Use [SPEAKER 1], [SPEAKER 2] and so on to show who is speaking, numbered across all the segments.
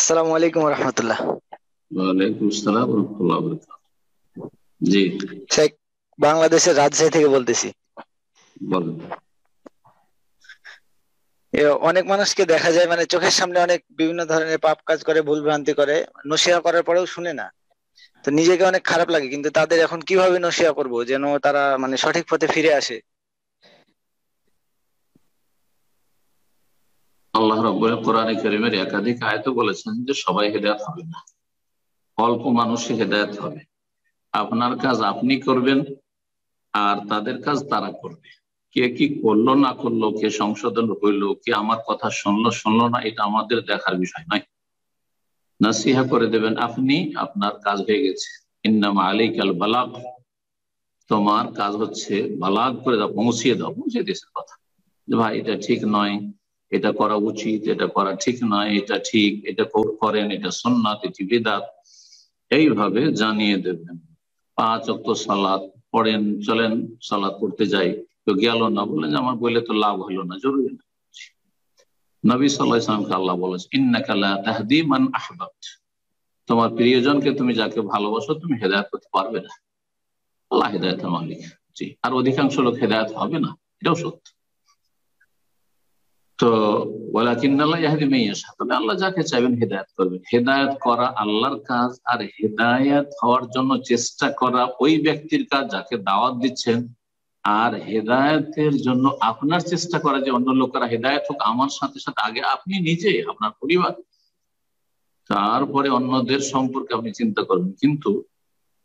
[SPEAKER 1] আসসালামু আলাইকুম রহমতুল্লাহ।
[SPEAKER 2] ওয়ালাইকুম আসসালাম ওয়া রাহমাতুল্লাহি ওয়া বারাকাতুহু। জি,
[SPEAKER 1] শেখ, বাংলাদেশের রাজশাহী থেকে বলতেছি।
[SPEAKER 2] বলেন।
[SPEAKER 1] অনেক মানুষকে দেখা যায় মানে চোখের সামনে অনেক বিভিন্ন ধরনের পাপ কাজ করে, ভুল ভ্রান্তি করে, নসিহত করার পরেও শুনে না। তো নিজেকে অনেক খারাপ লাগে, কিন্তু তাদের এখন কিভাবে নসিহত করব যেন তারা মানে সঠিক পথে ফিরে আসে?
[SPEAKER 2] আল্লাহ রাব্বুল কোরআনে কারীমের একাধিক আয়াতে বলেছেন যে সবাই হেদায়েত হবে না, অল্প মানুষই হেদায়েত হবে। আপনার কাজ আপনি করবেন, আর তাদের কাজ তারা করবে। কে কি করলো না করলো, কে সংশোধন হইলো, কে আমার কথা শুনলো শুনলো না, এটা আমাদের দেখার বিষয় নয়। নাসিহা করে দেবেন আপনি, আপনার কাজ হয়ে গেছে। ইন্নামা আলাইকাল বালাগ, তোমার কাজ হচ্ছে বালাগ করে দাও, পৌঁছিয়ে দাও, পৌঁছে দেশের কথা যে ভাই এটা ঠিক নয়, এটা করা উচিত, এটা করা ঠিক নয়, এটা ঠিক, এটা করেন, এটা সুন্নাত, এটি বিদআত, এইভাবে জানিয়ে দেবেন। 5 ওয়াক্ত সালাত পড়েন, চলেন সালাত পড়তে যাই, তো গেল না, বললেন যে আমার বললে তো লাভ হলো না, জরুরি না। নবী সাল্লাল্লাহু আলাইহি ওয়াসাল্লামকে আল্লাহ বলেছে ইন্নাকা লা তাহদি মান আহবাবতা, তোমার প্রিয়জনকে তুমি যাকে ভালোবাসো তুমি হেদায়েত করতে পারবে না, আল্লাহ হেদায়েতের মালিক। জি, আর অধিকাংশ লোক হেদায়েত হবে না, এটাও সত্য। তো ওয়ালাকিন্নাল্লাহ ইয়াহদি মান ইয়াশা, তবে আল্লাহ যাকে চাইবেন হেদায়েত করবেন। হেদায়েত করা আল্লাহর কাজ, আর হেদায়েত হওয়ার জন্য চেষ্টা করা ওই ব্যক্তির কাজ যাকে দাওয়াত দিচ্ছেন। আর হেদায়েতের জন্য আপনার চেষ্টা করা যে অন্য লোকেরা হেদায়েত হোক, আমার সাথে সাথে আগে আপনি নিজে, আপনার পরিবার, তারপরে অন্যদের সম্পর্কে আপনি চিন্তা করবেন। কিন্তু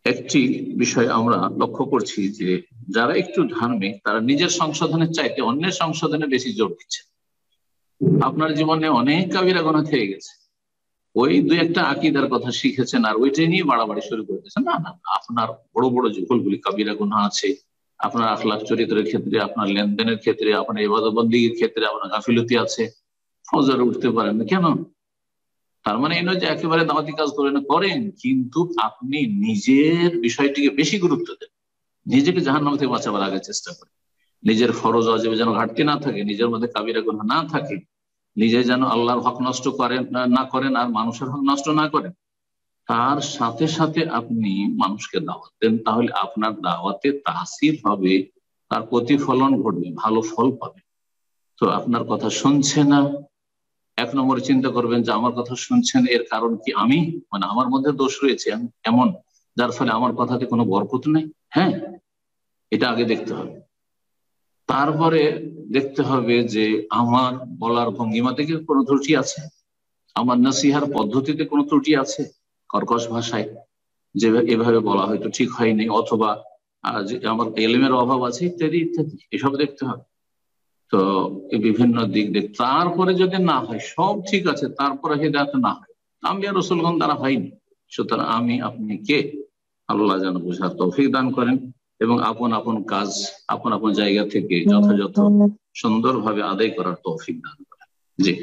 [SPEAKER 2] একটি বিষয় আমরা লক্ষ্য করছি যে যারা একটু ধার্মিক তারা নিজের সংশোধনের চাইতে অন্যের সংশোধনে বেশি জোর দিচ্ছে। আপনার জীবনে অনেক কাবিরা গুনাহ থেকে গেছে, ওই দুই একটা আকীদার কথা শিখেছেন আর ওইটাই নিয়ে বাড়াবাড়ি শুরু করে দিয়েছেন। না না, আপনার বড় বড় যে ভুলগুলি কাবিরা গুনাহ আছে, আপনার আখলাক চরিত্রের ক্ষেত্রে, আপনার লেনদেনের ক্ষেত্রে, আপনার ইবাদত বন্দেগীর ক্ষেত্রে আপনার গাফিলতি আছে, ফজরে উঠতে পারেন না কেন? তার মানে এই নয় যে একেবারে দাওয়াতি কাজ করেন, করেন, কিন্তু আপনি নিজের বিষয়টিকে বেশি গুরুত্ব দেন, নিজেকে জাহান্নাম থেকে বাঁচাবার আগে চেষ্টা করেন। নিজের ফরজ ওয়াজিবে যেন ঘাটতি না থাকে, নিজের মধ্যে কাবিরা গুনাহ না থাকে, নিজে যেন আল্লাহর হক নষ্ট করেন না করেন, আর মানুষের হক নষ্ট না করেন। তার সাথে সাথে আপনি মানুষকে দাওয়াত দেন, তাহলে আপনার দাওয়াতে তাসির হবে, তার প্রতিফলন ঘটবে, ভালো ফল পাবে। তো আপনার কথা শুনছে না, 1 নম্বরে চিন্তা করবেন যে আমার কথা শুনছেন এর কারণ কি আমি, মানে আমার মধ্যে দোষ রয়েছে এমন, যার ফলে আমার কথাতে কোনো বরকত নেই। হ্যাঁ, এটা আগে দেখতে হবে। তারপরে দেখতে হবে যে আমার বলার ভঙ্গিমা থেকে কোনো ত্রুটি আছে, আমার নসিহার পদ্ধতিতে কোনো ত্রুটি আছে, কর্কশ ভাষায় যে এভাবে বলা হয়তো ঠিক হয়নি, অথবা যে আমার এলেমের অভাব আছে, ইত্যাদি ইত্যাদি, এসব দেখতে হবে। তো এই বিভিন্ন দিক দেখ, তারপরে যদি না হয় সব ঠিক আছে, তারপরে হেদায়েত না হয়, আম্বিয়া রাসূলগণ দ্বারা হয়নি। সুতরাং আমি আপনি কে, আল্লাহ যেন বুঝার তৌফিক দান করেন, এবং আপন আপন কাজ আপন আপন জায়গা থেকে যথাযথ সুন্দরভাবে আদায় করার তৌফিক দান করেন। জি।